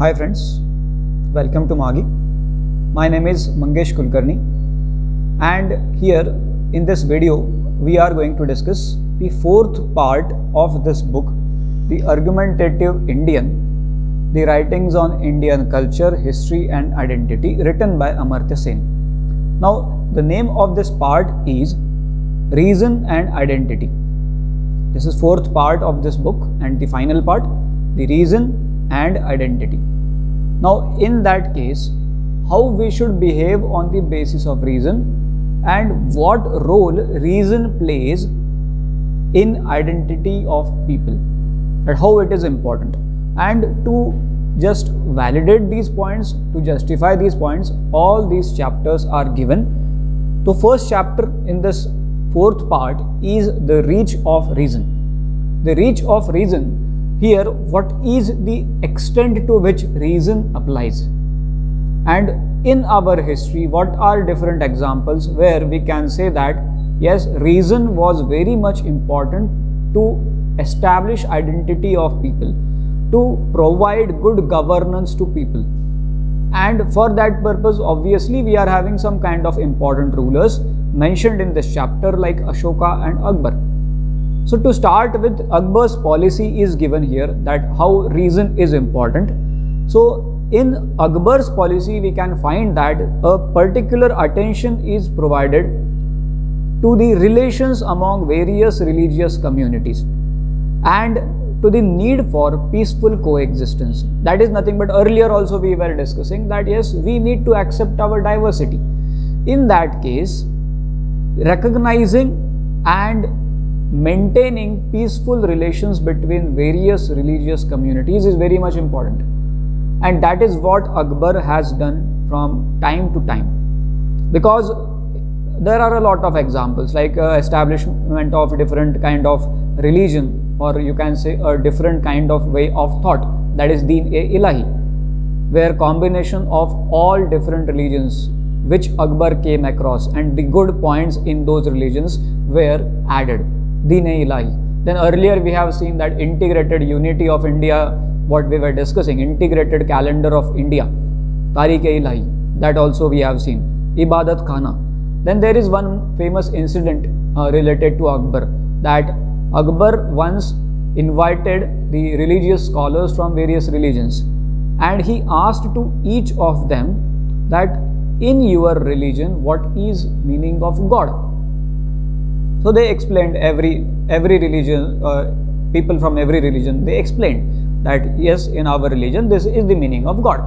Hi friends, welcome to Magi. My name is Mangesh Kulkarni, and here in this video we are going to discuss the fourth part of this book, The Argumentative Indian, the writings on Indian culture, history and identity, written by Amartya Sen. Now the name of this part is Reason and Identity. This is fourth part of this book, and the final part, the Reason and Identity. Now in that case, how we should behave on the basis of reason and what role reason plays in identity of people and how it is important. And to just validate these points, to justify these points, all these chapters are given. The first chapter in this fourth part is the reach of reason. The reach of reason, here what is the extent to which reason applies, and in our history what are different examples where we can say that yes, reason was very much important to establish identity of people, to provide good governance to people. And for that purpose, obviously we are having some kind of important rulers mentioned in this chapter like Ashoka and Akbar. So to start with, Akbar's policy is given here, that how reason is important. So in Akbar's policy we can find that a particular attention is provided to the relations among various religious communities and to the need for peaceful coexistence. That is nothing but earlier also we were discussing that yes, we need to accept our diversity. In that case, recognizing and maintaining peaceful relations between various religious communities is very much important, and that is what Akbar has done from time to time, because there are a lot of examples like establishment of different kind of religion, or you can say a different kind of way of thought, that is Deen-e-Ilahi, where combination of all different religions which Akbar came across and the good points in those religions were added. Deen-e-Ilahi. Then earlier we have seen that integrated unity of India, what we were discussing, integrated calendar of India, Tariq-e-Ilahi, that also we have seen, Ibadat Khana. Then there is one famous incident related to Akbar, that Akbar once invited the religious scholars from various religions, and he asked to each of them that in your religion what is meaning of God. So they explained, every religion, people from every religion, they explained that yes, in our religion this is the meaning of God.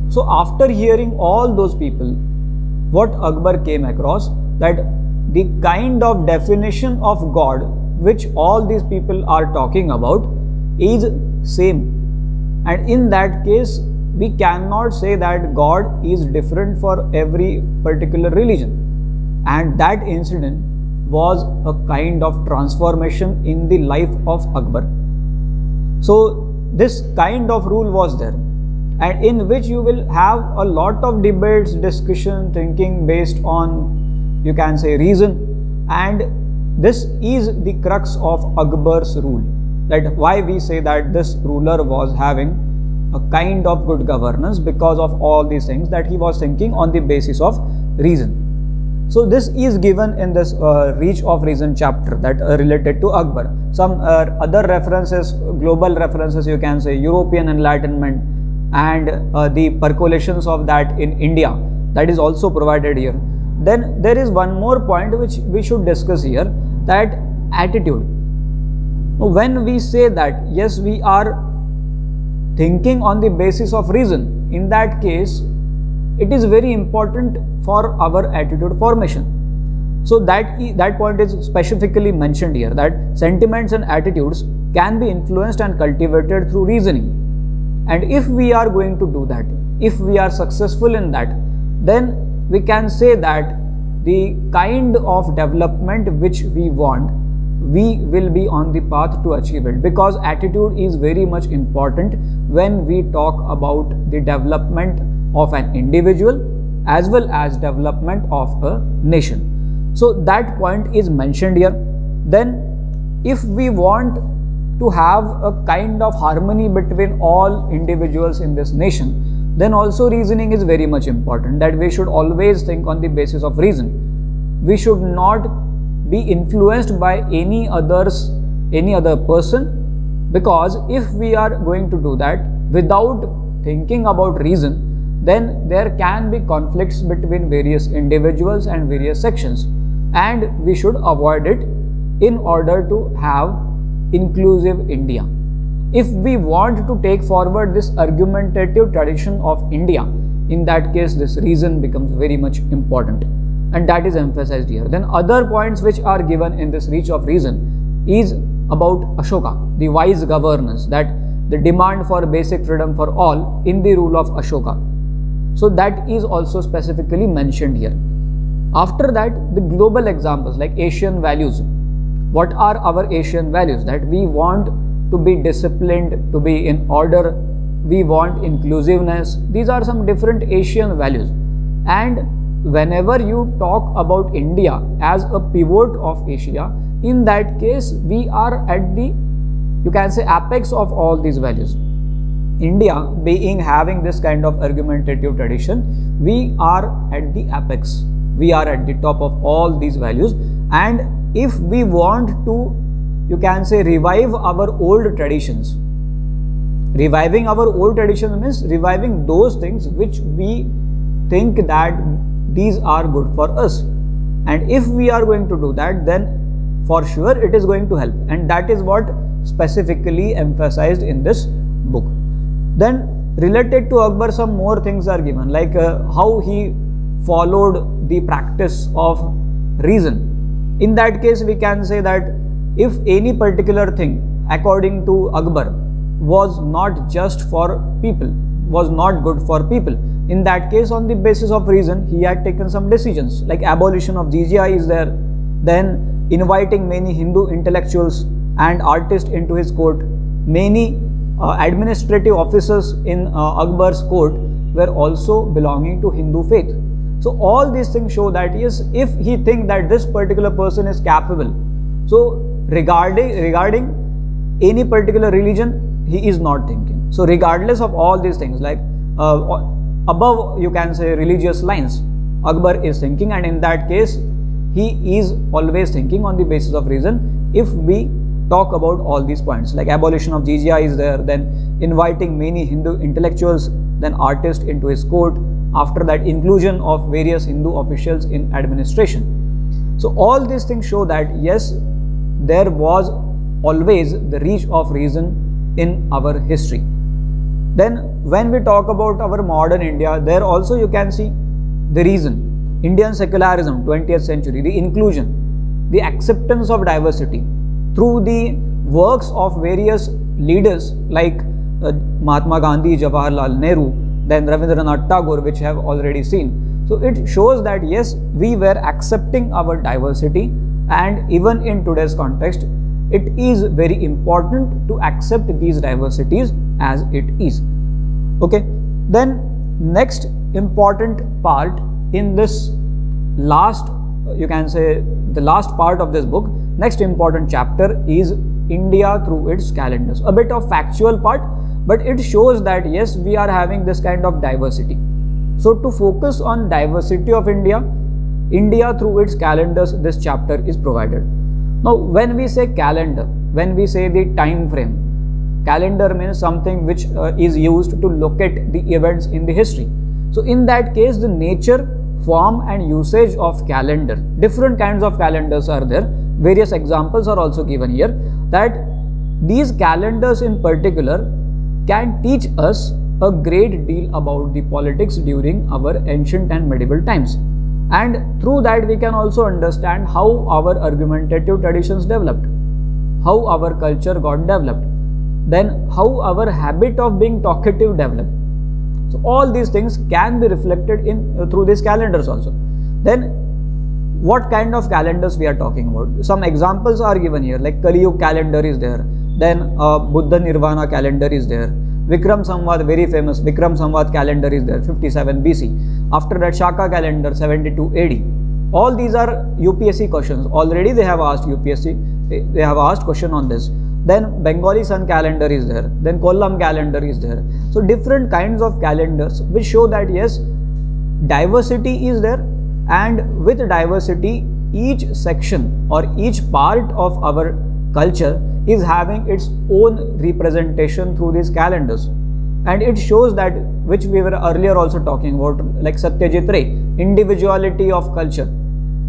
So after hearing all those people, what Akbar came across, that the kind of definition of God which all these people are talking about is same, and in that case we cannot say that God is different for every particular religion. And that incident was a kind of transformation in the life of Akbar. So this kind of rule was there, and in which you will have a lot of debates, discussion, thinking based on, you can say, reason. And this is the crux of Akbar's rule, that why we say that this ruler was having a kind of good governance, because of all these things that he was thinking on the basis of reason. So this is given in this Reach of Reason chapter, that related to Akbar. Some other references, global references, you can say, European Enlightenment and the percolations of that in India, that is also provided here. Then there is one more point which we should discuss here, that attitude. When we say that yes, we are thinking on the basis of reason, in that case it is very important for our attitude formation. So that point is specifically mentioned here, that sentiments and attitudes can be influenced and cultivated through reasoning. And if we are going to do that, if we are successful in that, then we can say that the kind of development which we want, we will be on the path to achieve it, because attitude is very much important when we talk about the development of an individual as well as development of a nation. So that point is mentioned here. Then if we want to have a kind of harmony between all individuals in this nation, then also reasoning is very much important, that we should always think on the basis of reason. We should not be influenced by any other person, because if we are going to do that without thinking about reason, then there can be conflicts between various individuals and various sections, and we should avoid it in order to have inclusive India. If we want to take forward this argumentative tradition of India, in that case this reason becomes very much important, and that is emphasized here. Then other points which are given in this reach of reason is about Ashoka, the wise governance, that the demand for basic freedom for all in the rule of Ashoka. So that is also specifically mentioned here. After that, the global examples like Asian values. What are our Asian values? That we want to be disciplined, to be in order, we want inclusiveness. These are some different Asian values. And whenever you talk about India as a pivot of Asia, in that case we are at the, you can say, apex of all these values. India being having this kind of argumentative tradition, we are at the apex, we are at the top of all these values. And if we want to, you can say, revive our old traditions, reviving our old traditions means reviving those things which we think that these are good for us, and if we are going to do that, then for sure it is going to help, and that is what specifically emphasized in this book. Then related to Akbar, some more things are given, like how he followed the practice of reason. In that case, we can say that if any particular thing according to Akbar was not just for people, was not good for people, in that case, on the basis of reason, he had taken some decisions, like abolition of jizya is there, then inviting many Hindu intellectuals and artists into his court. Many administrative officers in Akbar's court were also belonging to Hindu faith. So all these things show that yes, if he thinks that this particular person is capable, so regarding any particular religion, he is not thinking. So regardless of all these things, like above, you can say, religious lines, Akbar is thinking, and in that case he is always thinking on the basis of reason. If we talk about all these points, like abolition of jizya is there, then inviting many Hindu intellectuals, then artists into his court, after that inclusion of various Hindu officials in administration. So all these things show that yes, there was always the reach of reason in our history. Then when we talk about our modern India, there also you can see the reason, Indian secularism, 20th century, the inclusion, the acceptance of diversity through the works of various leaders like Mahatma Gandhi, Jawaharlal Nehru, then Rabindranath Tagore, which have already seen. So it shows that yes, we were accepting our diversity, and even in today's context, it is very important to accept these diversities as it is. Okay, then next important part in this last, you can say, the last part of this book, next important chapter is India through its calendars. A bit of factual part, but it shows that yes, we are having this kind of diversity. So to focus on diversity of India through its calendars, this chapter is provided. Now when we say calendar, when we say the time frame, calendar means something which is used to locate the events in the history. So in that case, the nature, form and usage of calendar, different kinds of calendars are there. Various examples are also given here, that these calendars in particular can teach us a great deal about the politics during our ancient and medieval times, and through that we can also understand how our argumentative traditions developed, how our culture got developed, then how our habit of being talkative developed. So all these things can be reflected in through these calendars also. Then what kind of calendars we are talking about? Some examples are given here, like Kali Yuga calendar is there, then Buddha Nirvana calendar is there, Vikram Samvat, very famous Vikram Samvat calendar is there, 57 BC. After that, Shaka calendar, 72 AD. All these are UPSC questions. Already they have asked UPSC, they have asked question on this. Then Bengali sun calendar is there, then Kollam calendar is there. So different kinds of calendars which show that yes, diversity is there, and with diversity each section or each part of our culture is having its own representation through these calendars. And it shows that, which we were earlier also talking about, like Satyajit Ray, individuality of culture.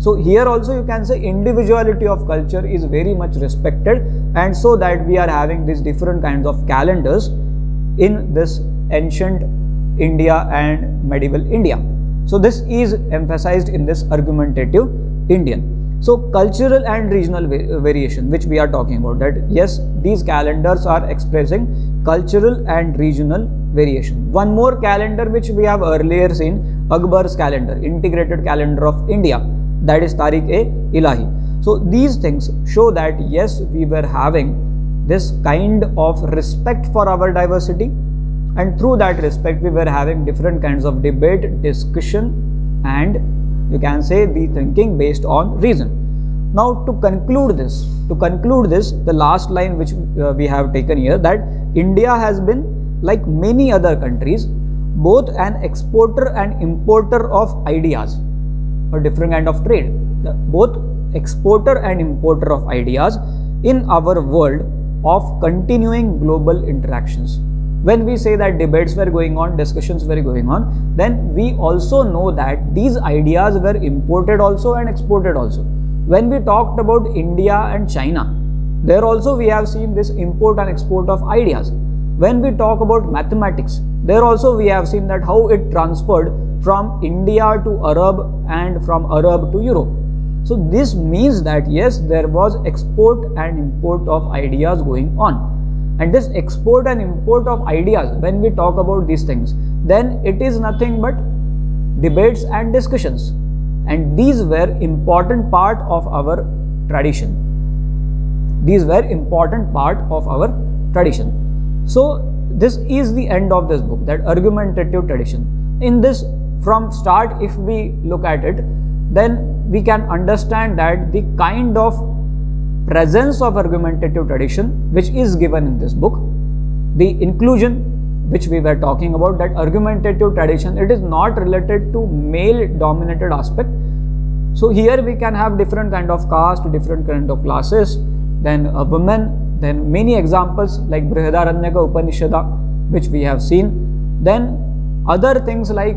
So here also you can say individuality of culture is very much respected, and so that we are having these different kinds of calendars in this ancient India and medieval India. So this is emphasized in this argumentative Indian. So cultural and regional variation, which we are talking about, that yes, these calendars are expressing cultural and regional variation. One more calendar which we have earlier seen, Akbar's calendar, integrated calendar of India, that is Tariq-e-Ilahi. So these things show that yes, we were having this kind of respect for our diversity, and through that respect we were having different kinds of debate, discussion, and you can say the thinking based on reason. Now to conclude this, the last line which we have taken here, that India has been, like many other countries, both an exporter and importer of ideas, or different kind of trade, both exporter and importer of ideas in our world of continuing global interactions. When we say that debates were going on, discussions were going on, then we also know that these ideas were imported also and exported also. When we talked about India and China, there also we have seen this import and export of ideas. When we talk about mathematics, there also we have seen that how it transferred from India to Arab and from Arab to Europe. So this means that yes, there was export and import of ideas going on. And this export and import of ideas, when we talk about these things, then it is nothing but debates and discussions. And these were important part of our tradition. These were important part of our tradition. So this is the end of this book, that argumentative tradition. In this, from start, if we look at it, then we can understand that the kind of presence of argumentative tradition which is given in this book, the inclusion which we were talking about, that argumentative tradition, it is not related to male dominated aspect. So here we can have different kind of caste, different kind of classes, then a woman, then many examples like Brihadaranyaka Upanishada which we have seen, then other things like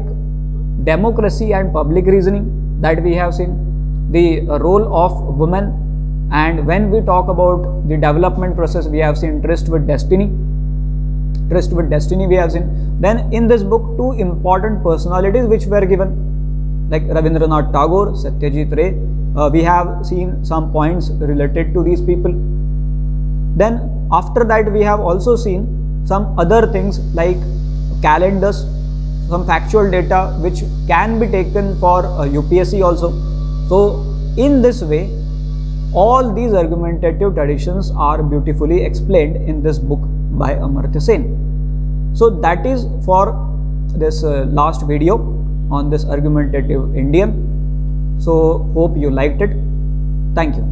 democracy and public reasoning that we have seen, the role of women. And when we talk about the development process, we have seen tryst with destiny. Tryst with destiny we have seen. Then in this book, two important personalities which were given, like Rabindranath Tagore, Satyajit Ray. We have seen some points related to these people. Then after that, we have also seen some other things like calendars, some factual data which can be taken for UPSC also. So in this way, all these argumentative traditions are beautifully explained in this book by Amartya Sen. So that is for this last video on this argumentative Indian. So hope you liked it. Thank you.